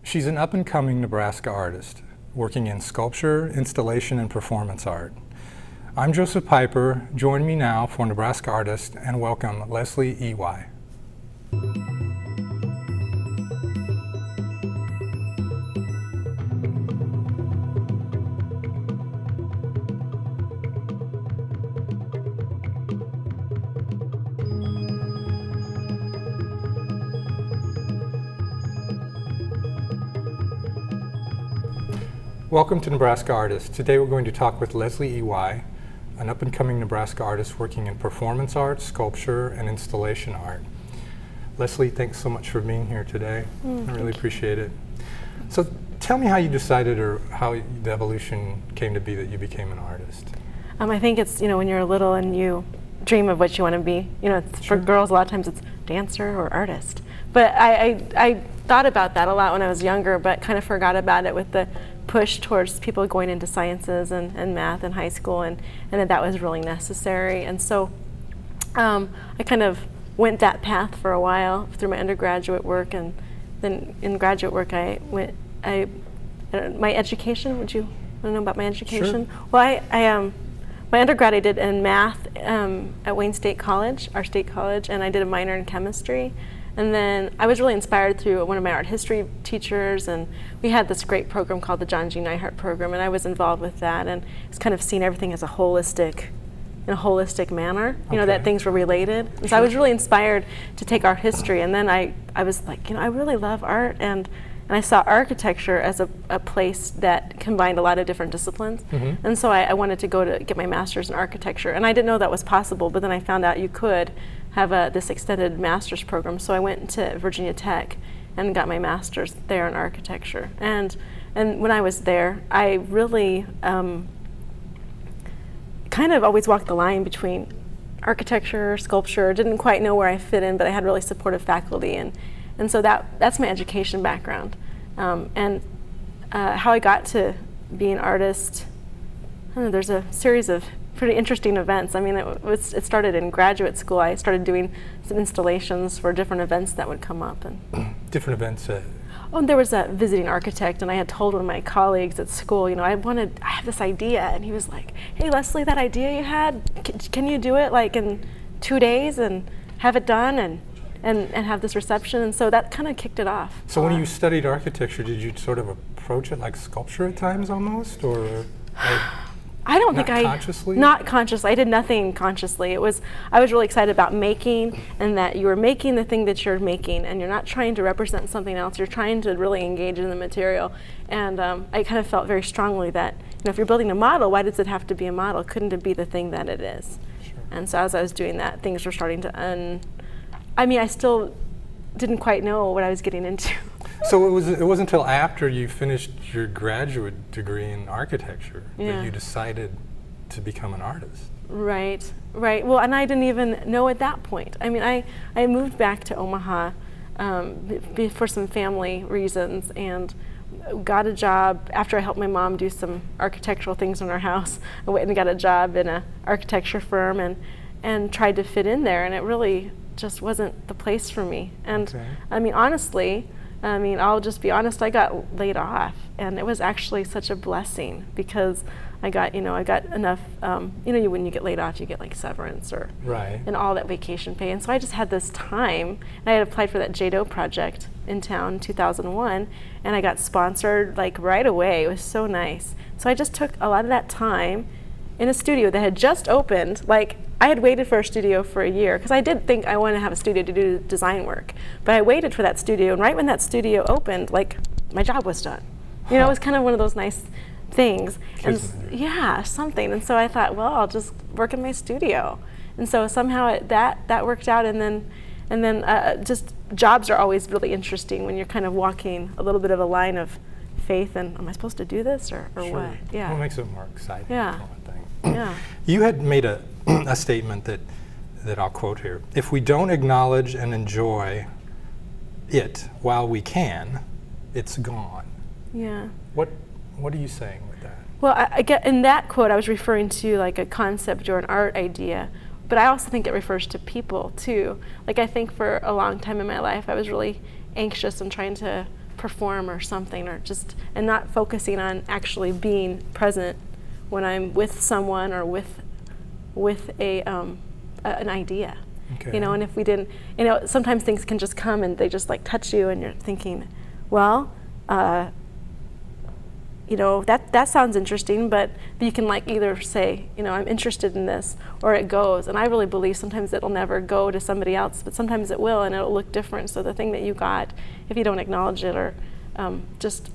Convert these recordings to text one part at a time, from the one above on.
She's an up-and-coming Nebraska artist, working in sculpture, installation, and performance art. I'm Joseph Piper. Join me now for Nebraska Artist, and welcome Leslie Iwai. Welcome to Nebraska Artist. Today we're going to talk with Leslie Iwai, an up-and-coming Nebraska artist working in performance art, sculpture, and installation art. Leslie, thanks so much for being here today. I really appreciate it. So tell me how you decided, or how the evolution came to be that you became an artist. I think it's, when you're little and you dream of what you want to be. For girls, a lot of times it's dancer or artist. But I thought about that a lot when I was younger, but kind of forgot about it with the push towards people going into sciences and math in high school, and that was really necessary. And so I kind of went that path for a while through my undergraduate work, and then in graduate work my education. Would you want to know about my education? Sure. Well, my undergrad I did in math at Wayne State College, our state college, and I did a minor in chemistry. And then I was really inspired through one of my art history teachers, and we had this great program called the John G. Neihart program, and I was involved with that, and it's kind of seen everything as in a holistic manner, that things were related. And so I was really inspired to take art history, and then I was like, I really love art, and I saw architecture as a place that combined a lot of different disciplines. And so I wanted to go to get my master's in architecture, and I didn't know that was possible, but then I found out you could have this extended master's program. So I went to Virginia Tech and got my master's there in architecture. And when I was there, I really kind of always walked the line between architecture, sculpture. Didn't quite know where I fit in, but I had really supportive faculty, and so that's my education background. And how I got to be an artist, I don't know, there's a series of pretty interesting events. I mean, it started in graduate school. I started doing some installations for different events that would come up. And different events? There was a visiting architect, and I had told one of my colleagues at school, I have this idea, and he was like, "Hey, Leslie, that idea you had, can you do it like in 2 days and have it done and have this reception?" And so that kind of kicked it off. So when you studied architecture, did you sort of approach it like sculpture at times almost, or I don't think consciously? Not consciously. I did nothing consciously. I was really excited about making, and that you were making the thing that you're making, and you're not trying to represent something else. You're trying to really engage in the material. And I kind of felt very strongly that if you're building a model, why does it have to be a model? Couldn't it be the thing that it is? Sure. And so as I was doing that, things were starting to I still didn't quite know what I was getting into. So it wasn't until after you finished your graduate degree in architecture that you decided to become an artist. Right. Well, and I didn't even know at that point. I mean, I moved back to Omaha for some family reasons, and got a job after I helped my mom do some architectural things in our house. I went and got a job in an architecture firm and tried to fit in there, and it really just wasn't the place for me. And honestly, I'll just be honest, I got laid off, and it was actually such a blessing, because I got enough, when you get laid off, you get like severance and all that vacation pay. And so I just had this time, and I had applied for that JDO project in town in 2001, and I got sponsored like right away. It was so nice. So I just took a lot of that time in a studio that had just opened. Like, I had waited for a studio for a year, because I did think I wanted to have a studio to do design work. But I waited for that studio, and right when that studio opened, like, my job was done. It was kind of one of those nice things. Something. And so I thought, well, I'll just work in my studio. And so somehow that worked out, and then just jobs are always really interesting when you're kind of walking a little bit of a line of faith, and am I supposed to do this or what? Yeah. What makes it more exciting? Yeah. You had made a statement that I'll quote here. If we don't acknowledge and enjoy it while we can, it's gone. Yeah. What are you saying with that? Well, I get in that quote, I was referring to like a concept or an art idea, but I also think it refers to people too. Like, I think for a long time in my life, I was really anxious and trying to perform or something, and not focusing on actually being present when I'm with someone or with an idea. Okay. And if we didn't, sometimes things can just come and they just like touch you, and you're thinking, well, that sounds interesting, but you can like either say, I'm interested in this, or it goes. And I really believe sometimes it'll never go to somebody else, but sometimes it will, and it'll look different. So the thing that you got, if you don't acknowledge it or just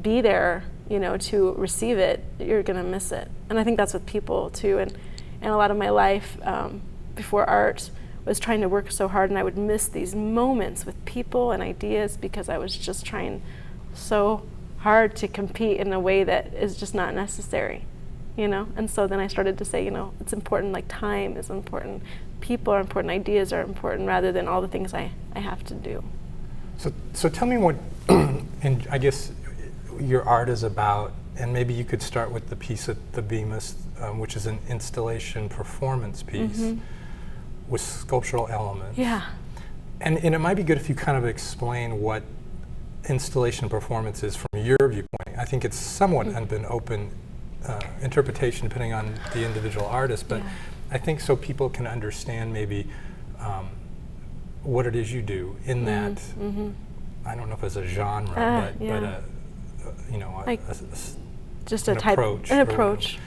be there, to receive it, you're gonna miss it. And I think that's with people too. And a lot of my life before art was trying to work so hard, and I would miss these moments with people and ideas because I was just trying so hard to compete in a way that is just not necessary, And so then I started to say, it's important, like time is important, people are important, ideas are important, rather than all the things I have to do. So tell me what, and I guess your art is about, and maybe you could start with the piece at the Bemis, which is an installation performance piece with sculptural elements. Yeah. And it might be good if you kind of explain what installation performance is from your viewpoint. I think it's somewhat an open interpretation depending on the individual artist, but I think so people can understand maybe what it is you do in that, I don't know if it's a genre, but just an a type, approach. An approach.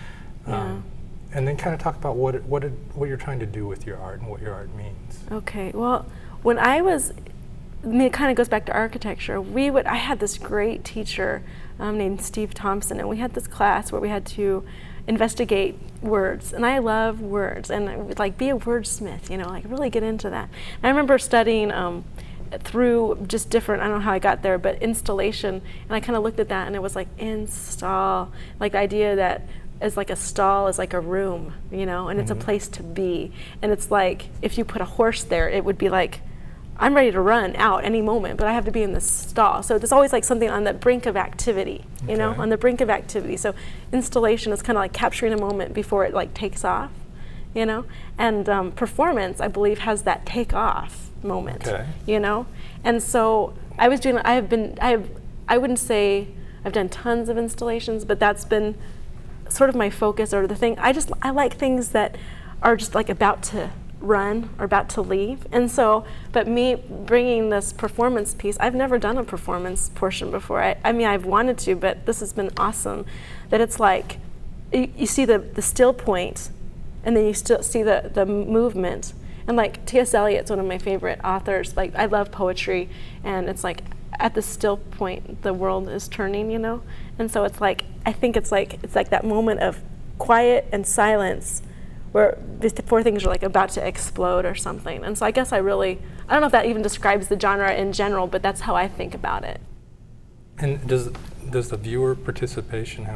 And then kind of talk about what you're trying to do with your art and what your art means. Okay. Well, when it kind of goes back to architecture. I had this great teacher named Steve Thompson, and we had this class where we had to investigate words, and I love words, and I would like be a wordsmith, like really get into that. And I remember studying through just different, I don't know how I got there, but installation, and I kind of looked at that, and it was like install, like the idea that is like a stall is like a room, and it's a place to be, and it's like if you put a horse there, it would be like, I'm ready to run out any moment, but I have to be in this stall. So it's always like something on the brink of activity, on the brink of activity. So installation is kind of like capturing a moment before it like takes off, and performance, I believe, has that takeoff moment, and so I wouldn't say I've done tons of installations, but that's been sort of my focus, or the thing. I like things that are just like about to run or about to leave. And so, but me bringing this performance piece, I've never done a performance portion before. I mean, I've wanted to, but this has been awesome. That it's like, you see the still point, and then you still see the movement. And like T.S. Eliot's one of my favorite authors. Like, I love poetry, and it's like at the still point, the world is turning, And so it's like, I think it's like that moment of quiet and silence, where before things are like about to explode or something. And so I guess I don't know if that even describes the genre in general, but that's how I think about it. And does the viewer participation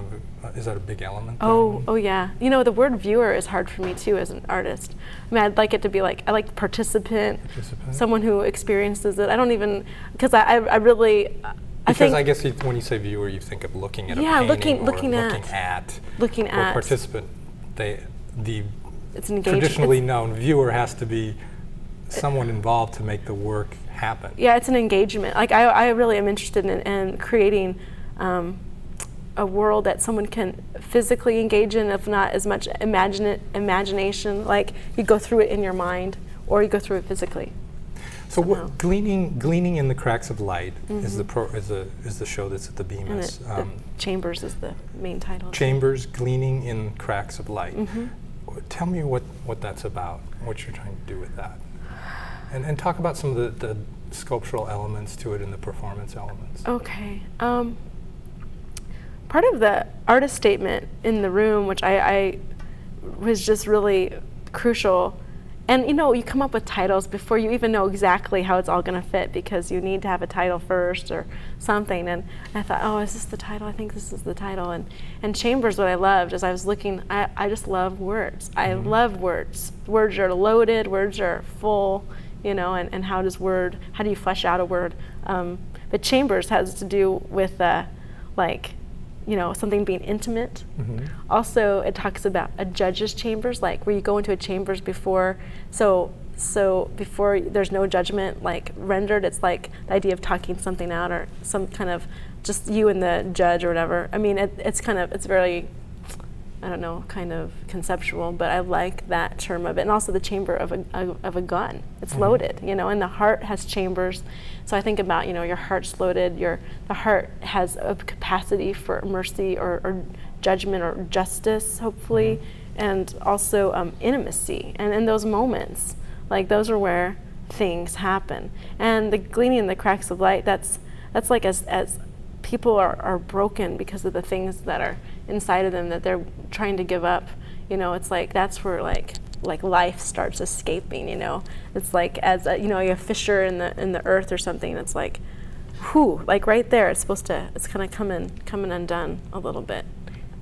is that a big element? Oh yeah. The word viewer is hard for me too as an artist. I mean, I'd like it to be like, I like participant, someone who experiences it. I don't even, because I really, because I guess when you say viewer, you think of looking at a painting, looking at. Or participant, it's an traditionally known viewer has to be someone involved to make the work happen. Yeah, it's an engagement. Like I really am interested in creating a world that someone can physically engage in, if not as much imagination. Like you go through it in your mind, or you go through it physically. So what, Gleaning in the Cracks of Light is the show that's at the Bemis. The Chambers is the main title. Chambers, Gleaning in Cracks of Light. Tell me what that's about, what you're trying to do with that. And talk about some of the sculptural elements to it and the performance elements. Okay. Part of the artist statement in the room, which I was just really crucial. And you come up with titles before you even know exactly how it's all going to fit, because you need to have a title first or something. And I thought, oh, is this the title? I think this is the title. And Chambers, what I loved is I was looking, I just love words. I love words. Words are loaded, words are full, and how do you flesh out a word? But Chambers has to do with something being intimate. Also, it talks about a judge's chambers, like where you go into a chambers before. So So before there's no judgment like rendered, it's like the idea of talking something out or some kind of just you and the judge or whatever. I mean, it's very, I don't know, kind of conceptual, but I like that term of it. And also the chamber of a gun. It's loaded, and the heart has chambers. So I think about, your heart's loaded, the heart has a capacity for mercy or judgment or justice, hopefully, and also intimacy. And in those moments, like those are where things happen. And the gleaning in the cracks of light, that's like as people are broken because of the things that are inside of them that they're trying to give up, it's like that's where like life starts escaping, It's like as a fissure in the earth or something. It's like, whew, like right there. It's kind of coming undone a little bit,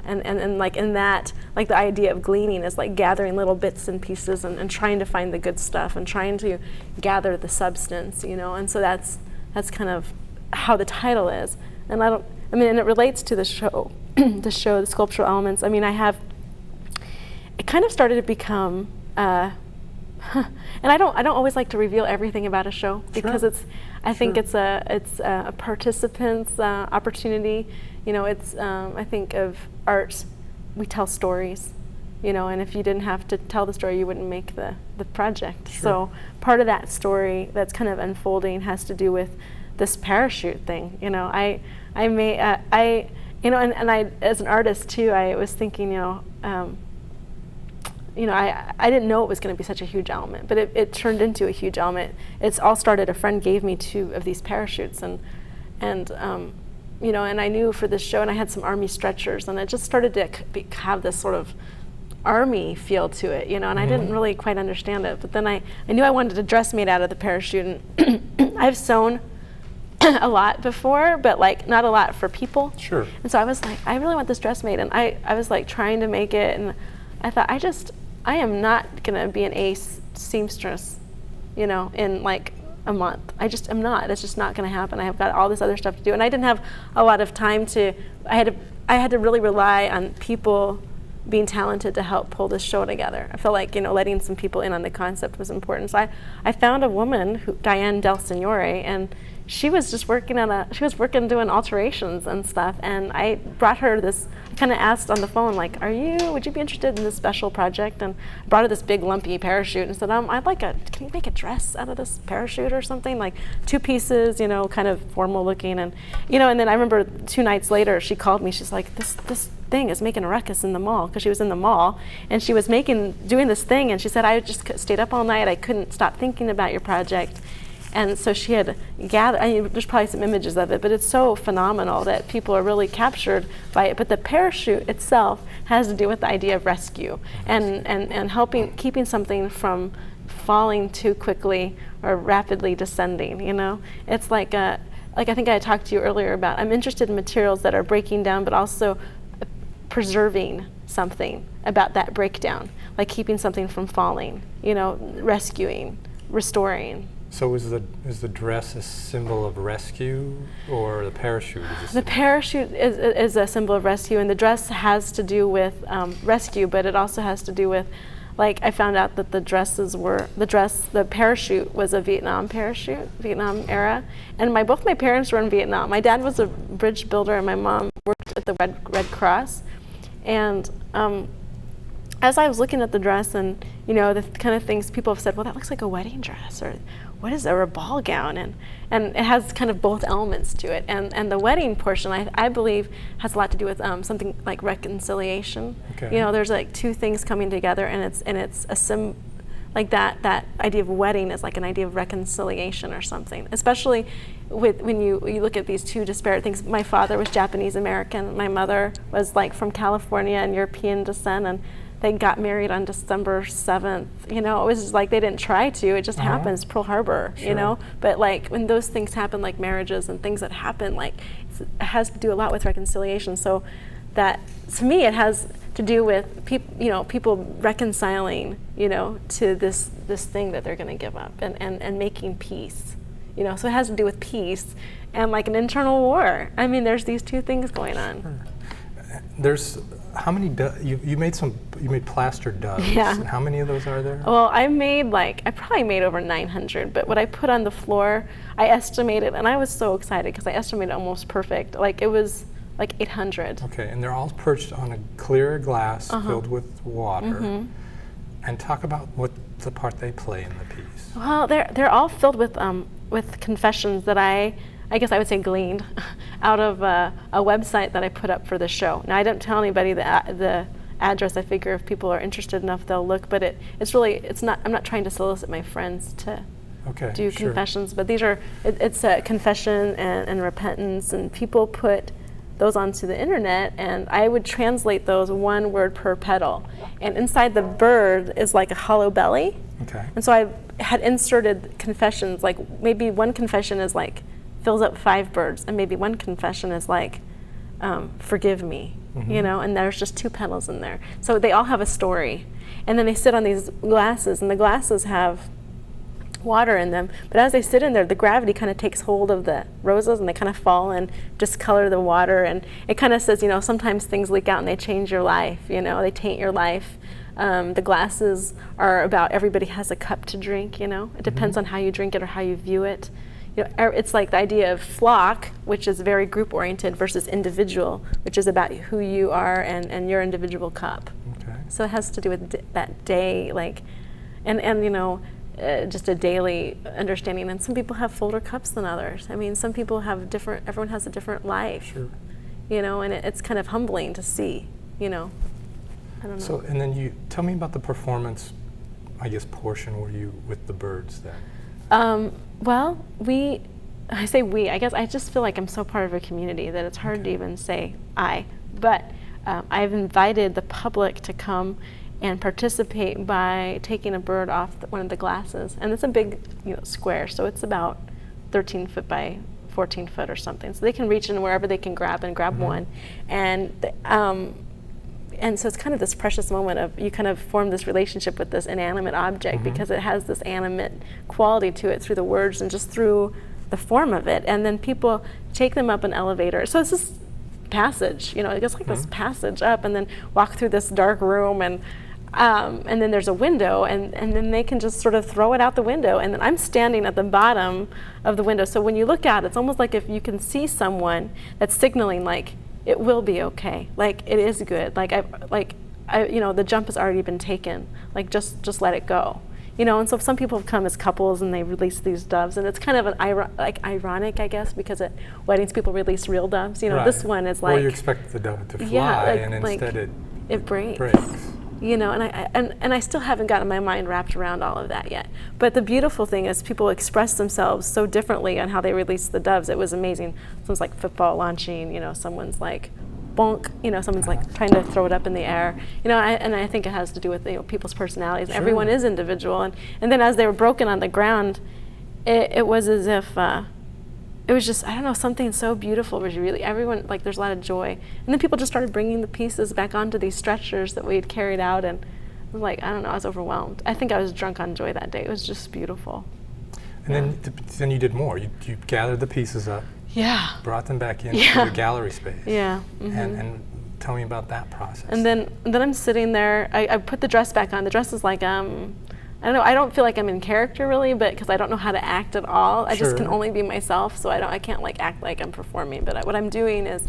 and like in that, like the idea of gleaning is like gathering little bits and pieces and trying to find the good stuff and trying to gather the substance, And so that's kind of how the title is. And and it relates to the show, the sculptural elements. I mean, it kind of started to become, and I don't always like to reveal everything about a show because I think it's a participant's opportunity. I think of art, we tell stories, and if you didn't have to tell the story, you wouldn't make the project. Sure. So part of that story that's kind of unfolding has to do with this parachute thing. I as an artist too, I was thinking, I didn't know it was going to be such a huge element, but it turned into a huge element. It's all started, a friend gave me 2 of these parachutes, and I knew for this show, and I had some army stretchers, and it just started to have this sort of army feel to it, and I didn't really quite understand it. But then I knew I wanted a dress made out of the parachute, and I've sewn a lot before, but like not a lot for people. Sure. And so I was like, I really want this dress made, and I was like trying to make it, and I thought I am not gonna be an ace seamstress, in like a month. I just am not. It's just not gonna happen. I have got all this other stuff to do, and I didn't have a lot of time to. I had to really rely on people being talented to help pull this show together. I felt like letting some people in on the concept was important. So I found a woman, Diane Del Signore, and she was just working doing alterations and stuff, and I brought her this, kind of asked on the phone, like, would you be interested in this special project? And brought her this big lumpy parachute and said, can you make a dress out of this parachute or something? Like 2 pieces, kind of formal looking, and and then I remember 2 nights later, she called me, she's like, this thing is making a ruckus in the mall, because she was in the mall, and she was doing this thing, and she said, I just stayed up all night, I couldn't stop thinking about your project. And so she had gathered, there's probably some images of it, but it's so phenomenal that people are really captured by it. But the parachute itself has to do with the idea of rescue and keeping something from falling too quickly or rapidly descending, It's like I think I talked to you earlier about, I'm interested in materials that are breaking down, but also preserving something about that breakdown, like keeping something from falling, rescuing, restoring. So is the dress a symbol of rescue, or the parachute is a symbol? The parachute is a symbol of rescue, and the dress has to do with rescue, but it also has to do with, like, I found out that the parachute was a Vietnam parachute, Vietnam era, and both my parents were in Vietnam. My dad was a bridge builder, and my mom worked at the Red Cross, and as I was looking at the dress, and the kind of things people have said, well, that looks like a wedding dress, or what is a ball gown, and it has kind of both elements to it, and the wedding portion I believe has a lot to do with something like reconciliation. Okay. There's like 2 things coming together, and it's a like that idea of wedding is like an idea of reconciliation or something, especially when you look at these 2 disparate things. My father was Japanese American, my mother was like from California and European descent, and they got married on December 7th. It was just like they didn't try to. It just happens, Pearl Harbor, Sure. But like when those things happen, like marriages and things that happen, like it has to do a lot with reconciliation. So that, to me, it has to do with people reconciling, to this thing that they're going to give up and making peace. So it has to do with peace and like an internal war. I mean, there's these 2 things going on. Sure. There's how many? You made some you made plaster doves. Yeah. And how many of those are there? Well, I probably made over 900, but what I put on the floor, I estimated, and I was so excited because I estimated almost perfect. Like it was like 800. Okay, and they're all perched on a clear glass filled with water. Mm-hmm. And talk about what the part they play in the piece. Well, they're all filled with confessions that I guess I would say gleaned out of a website that I put up for the show. Now I don't tell anybody the address. I figure if people are interested enough, they'll look. But it's not. I'm not trying to solicit my friends to do confessions. But it's a confession and repentance, and people put those onto the internet, and I would translate those one word per petal. And inside the bird is like a hollow belly. Okay. And so I had inserted confessions, like maybe one confession is like fills up 5 birds, and maybe one confession is like forgive me, you know, and there's just 2 petals in there. So they all have a story. And then they sit on these glasses, and the glasses have water in them, but as they sit in there, the gravity kind of takes hold of the roses, and they kind of fall and discolor the water, and it kind of says, you know, sometimes things leak out and they change your life, you know, they taint your life. The glasses are about everybody has a cup to drink, you know, it depends on how you drink it or how you view it. You know, it's like the idea of flock, which is very group oriented, versus individual, which is about who you are and your individual cup. Okay. So it has to do with that day, like, and you know, just a daily understanding. And some people have fuller cups than others. I mean, some people have everyone has a different life. Sure. You know, and it's kind of humbling to see, you know. I don't know. So, and then you tell me about the performance, I guess, portion where you with the birds then. Well, I guess I just feel like I'm so part of a community that it's hard to even say but I've invited the public to come and participate by taking a bird off one of the glasses. And it's a big, you know, square, so it's about 13 foot by 14 foot or something. So they can reach in wherever they can grab one. And so it's kind of this precious moment of you kind of form this relationship with this inanimate object because it has this animate quality to it through the words and just through the form of it. And then people take them up an elevator. So it's this passage, you know, it goes like this passage up and then walk through this dark room, and then there's a window, and then they can just sort of throw it out the window, and then I'm standing at the bottom of the window. So when you look out, it's almost like if you can see someone that's signaling like it will be okay, like it is good, like I you know, the jump has already been taken, like just let it go, you know. And so some people have come as couples and they release these doves, and it's kind of an ironic, I guess, because at weddings people release real doves, you know. This one is like, or you expect the dove to fly, and instead it breaks. You know, and I still haven't gotten my mind wrapped around all of that yet. But the beautiful thing is people express themselves so differently on how they release the doves. It was amazing. Someone's like football launching, you know, someone's like bonk, you know, someone's like trying to throw it up in the air. You know, and I think it has to do with, you know, people's personalities. Sure. Everyone is individual. And then as they were broken on the ground, it was as if it was just, I don't know, something so beautiful was really, everyone, like there's a lot of joy. And then people just started bringing the pieces back onto these stretchers that we had carried out, and I was like, I don't know, I was overwhelmed. I think I was drunk on joy that day. It was just beautiful. And then you did more. You gathered the pieces up. Yeah. Brought them back into the gallery space. Yeah. And tell me about that process. And then I'm sitting there, I put the dress back on. The dress is like, I don't know, I don't feel like I'm in character really, but because I don't know how to act at all. I just can only be myself, so I can't like act like I'm performing. But what I'm doing is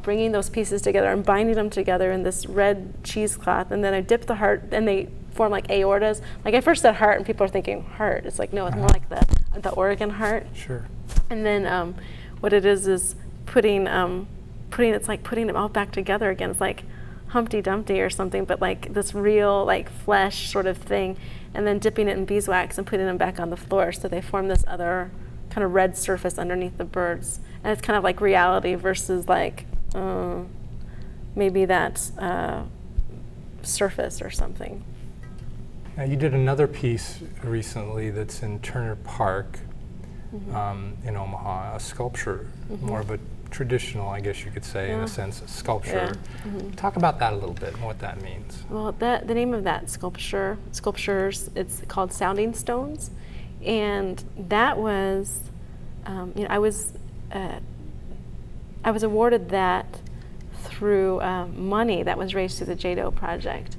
bringing those pieces together and binding them together in this red cheesecloth, and then I dip the heart, and they form like aortas. Like I first said heart, and people are thinking heart. It's like, no, it's more like the organ heart. Sure. And then what it is putting it's like putting them all back together again. It's like Humpty Dumpty or something, but like this real like flesh sort of thing, and then dipping it in beeswax and putting them back on the floor, so they form this other kind of red surface underneath the birds. And it's kind of like reality versus like maybe that surface or something. Now you did another piece recently that's in Turner Park in Omaha, a sculpture, more of a traditional, I guess you could say, in a sense, sculpture. Talk about that a little bit and what that means. Well, the name of that sculptures, it's called Sounding Stones, and that was, you know, I was awarded that through money that was raised through the JADO project.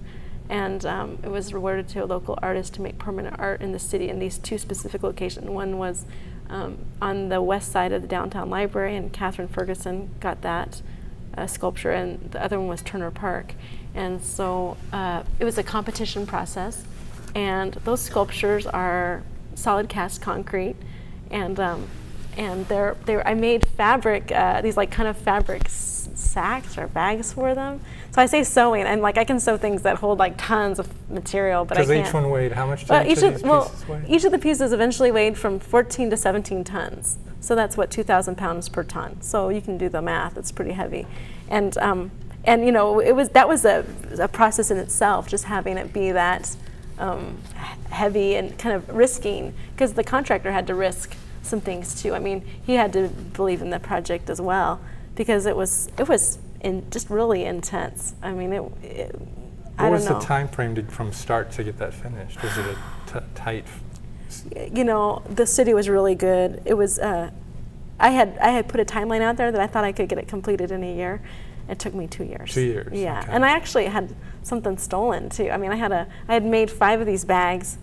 And it was rewarded to a local artist to make permanent art in the city in these 2 specific locations. One was on the west side of the downtown library, and Catherine Ferguson got that sculpture, and the other one was Turner Park. And so it was a competition process, and those sculptures are solid cast concrete, and I made fabric, these like kind of fabric sacks or bags for them. So I say sewing, and like I can sew things that hold like tons of material, but I can't. Because each one weighed, how much did each of these pieces weigh? Each of the pieces eventually weighed from 14 to 17 tons. So that's what 2,000 pounds per ton. So you can do the math. It's pretty heavy, and you know that was a process in itself, just having it be that heavy and kind of risking, because the contractor had to risk some things too. I mean, he had to believe in the project as well, because it was just really intense. I mean, I don't know. What was the time frame from start to get that finished? Was it a tight? You know, the city was really good. It was. I had put a timeline out there that I thought I could get it completed in a year. It took me 2 years. 2 years. Yeah, okay. and I actually had something stolen too. I mean, I had made 5 of these bags,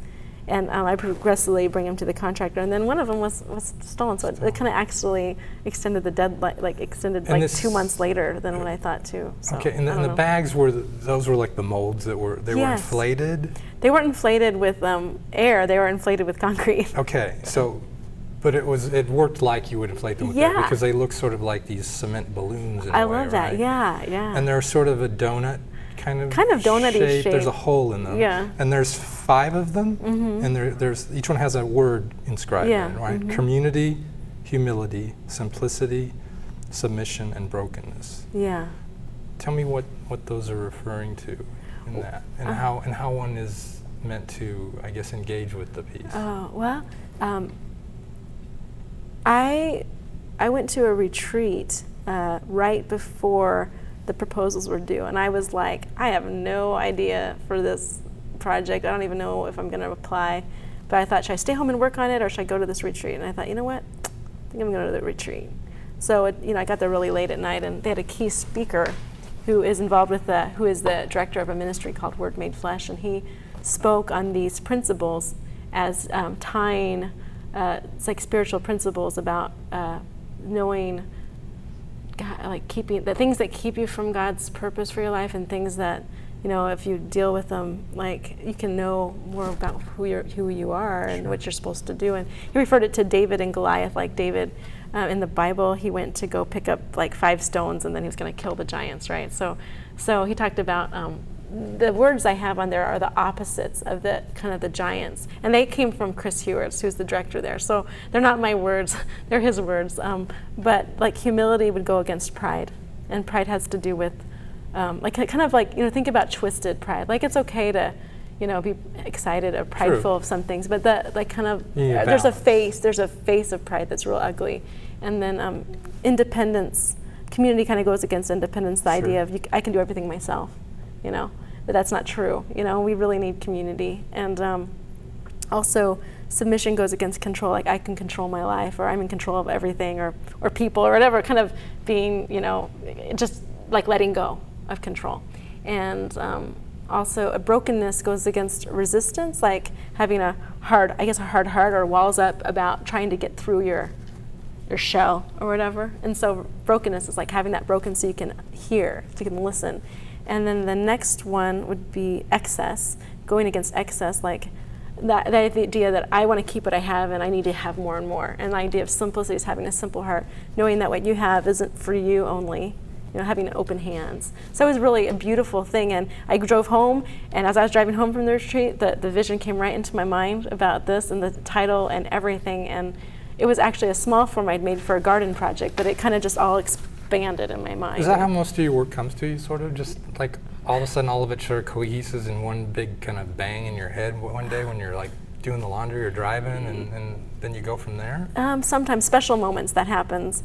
and I progressively bring them to the contractor, and then one of them was stolen. So it kind of actually extended the deadline, like 2 months later than what I thought too. So, okay, and the bags those were like the molds that were were inflated. They weren't inflated with air; they were inflated with concrete. Okay, so. But it worked like you would inflate them with air, because they look sort of like these cement balloons in a way, I love that, right? yeah. And they're sort of a donut kind of donut-y shape. There's a hole in them. Yeah. And there's 5 of them, and there's each one has a word inscribed in it, right? Community, humility, simplicity, submission, and brokenness. Yeah. Tell me what those are referring to in that, and how one is meant to, I guess, engage with the piece. Oh, well, I went to a retreat right before the proposals were due, and I was like, I have no idea for this project. I don't even know if I'm going to apply. But I thought, should I stay home and work on it, or should I go to this retreat? And I thought, you know what? I think I'm going to the retreat. So I got there really late at night, and they had a key speaker who is involved with who is the director of a ministry called Word Made Flesh, and he spoke on these principles as tying. It's like spiritual principles about knowing God, like keeping the things that keep you from God's purpose for your life, and things that, if you deal with them, like you can know more about who you are and what you're supposed to do. And he referred it to David and Goliath, like David in the Bible, he went to go pick up like 5 stones, and then he was going to kill the giants, right? So he talked about the words I have on there are the opposites of the kind of the giants, and they came from Chris Hewitts, who's the director there. So they're not my words; they're his words. But like humility would go against pride, and pride has to do with think about twisted pride. Like it's okay to, be excited or prideful of some things, but there's a face of pride that's real ugly, and then independence. Community kind of goes against independence. The idea of I can do everything myself. But that's not true. We really need community. And also submission goes against control. Like I can control my life, or I'm in control of everything, or people, or whatever, kind of being, just like letting go of control. And also a brokenness goes against resistance, like having a hard heart, or walls up about trying to get through your shell or whatever. And so brokenness is like having that broken so you can hear, so you can listen. And then the next one would be excess, going against excess, like the idea that I want to keep what I have and I need to have more and more. And the idea of simplicity is having a simple heart, knowing that what you have isn't for you only, having open hands. So it was really a beautiful thing. And I drove home, and as I was driving home from the retreat, the vision came right into my mind about this and the title and everything. And it was actually a small form I'd made for a garden project, but it kind of just all expanded in my mind. Is that how most of your work comes to you, sort of just like all of a sudden all of it sort of coheses in one big kind of bang in your head one day when you're like doing the laundry or driving, and then you go from there? Sometimes special moments that happens.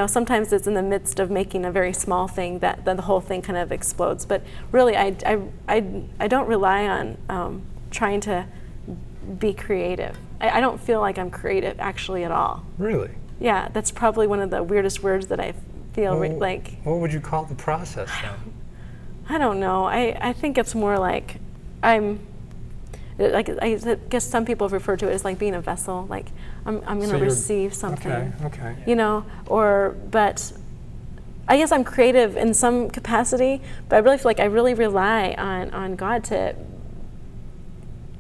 Sometimes it's in the midst of making a very small thing that the whole thing kind of explodes. But really, I don't rely on trying to be creative. I don't feel like I'm creative actually at all. Really? Yeah, that's probably one of the weirdest words that I feel like. What would you call the process then? I don't know. I think it's more like I'm, like, I guess some people refer to it as like being a vessel, like I'm going to receive something. Okay. You know, but I guess I'm creative in some capacity, but I really feel like I really rely on God to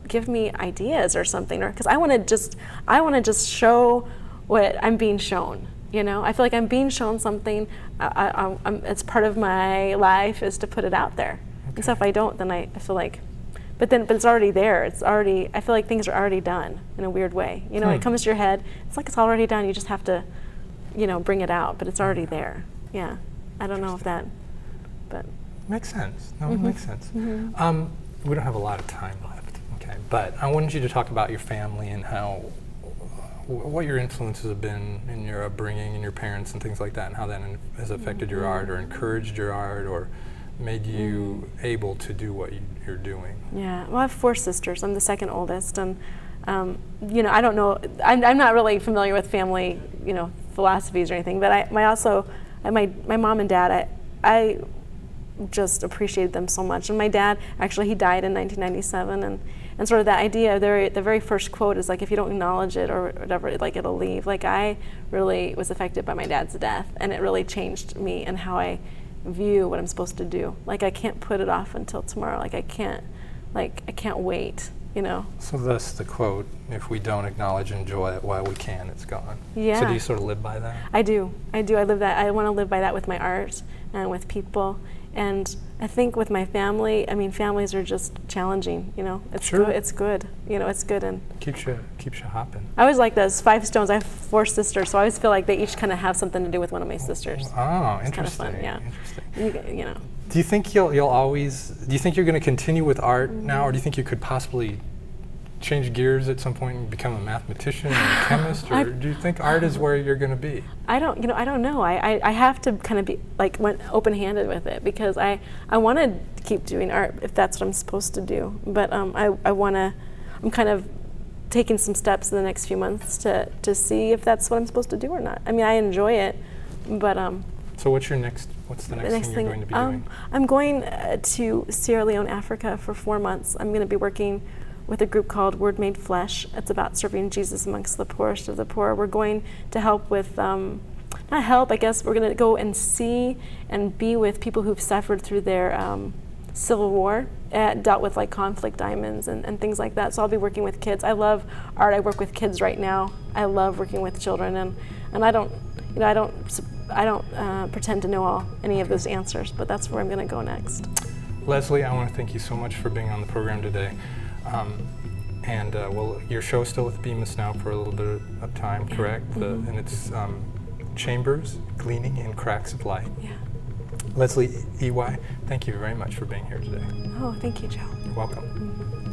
give me ideas or something, or because I want to just show what I'm being shown. You know, I feel like I'm being shown something. It's part of my life is to put it out there. Okay. And so if I don't, then I feel like, but it's already there. I feel like things are already done in a weird way. You know, when it comes to your head, it's like it's already done. You just have to, you know, bring it out, but it's already there. Yeah. I don't know if that, but. Makes sense. No, it makes sense. Mm-hmm. We don't have a lot of time left, okay? But I wanted you to talk about your family and how, what your influences have been in your upbringing and your parents and things like that, and how that has affected your art or encouraged your art or made you able to do what you're doing. Yeah, well, I have 4 sisters. I'm the second oldest, and you know, I don't know. I'm not really familiar with family, you know, philosophies or anything. But my mom and dad, I just appreciated them so much. And my dad, actually, he died in 1997, and sort of that idea, the very first quote is like, if you don't acknowledge it or whatever, like it'll leave. Like I really was affected by my dad's death, and it really changed me and how I view what I'm supposed to do. Like I can't put it off until tomorrow. Like I can't wait, you know. So that's the quote, if we don't acknowledge and enjoy it while we can, it's gone. Yeah. So do you sort of live by that? I do. I live that. I want to live by that with my art and with people. And I think with my family, I mean, families are just challenging, you know. It's sure. good. It's good. You know, it's good. And keeps you hopping. I always like those 5 stones. I have 4 sisters, so I always feel like they each kind of have something to do with one of my sisters. Oh, it's interesting. Kind of fun, yeah. Interesting. You know. Do you think you'll always? Do you think you're going to continue with art now, or do you think you could possibly change gears at some point and become a mathematician or a chemist, or do you think art is where you're going to be? I don't know. I have to kind of be like open-handed with it, because I want to keep doing art if that's what I'm supposed to do. But I'm kind of taking some steps in the next few months to see if that's what I'm supposed to do or not. I mean, I enjoy it, but So what's the next thing you're going to be doing? I'm going to Sierra Leone, Africa for 4 months. I'm going to be working with a group called Word Made Flesh. It's about serving Jesus amongst the poorest of the poor. We're going to help with, not help, I guess, we're going to go and see and be with people who've suffered through their Civil War, dealt with like conflict diamonds and things like that. So I'll be working with kids. I love art. I work with kids right now. I love working with children, and I don't pretend to know any of those answers, but that's where I'm going to go next. Leslie, I want to thank you so much for being on the program today. Well, your show's still with Bemis now for a little bit of time, correct? And it's Chambers, Gleaning in Cracks of Light. Yeah. Leslie Iwai, thank you very much for being here today. Oh, thank you, Joe. You're welcome.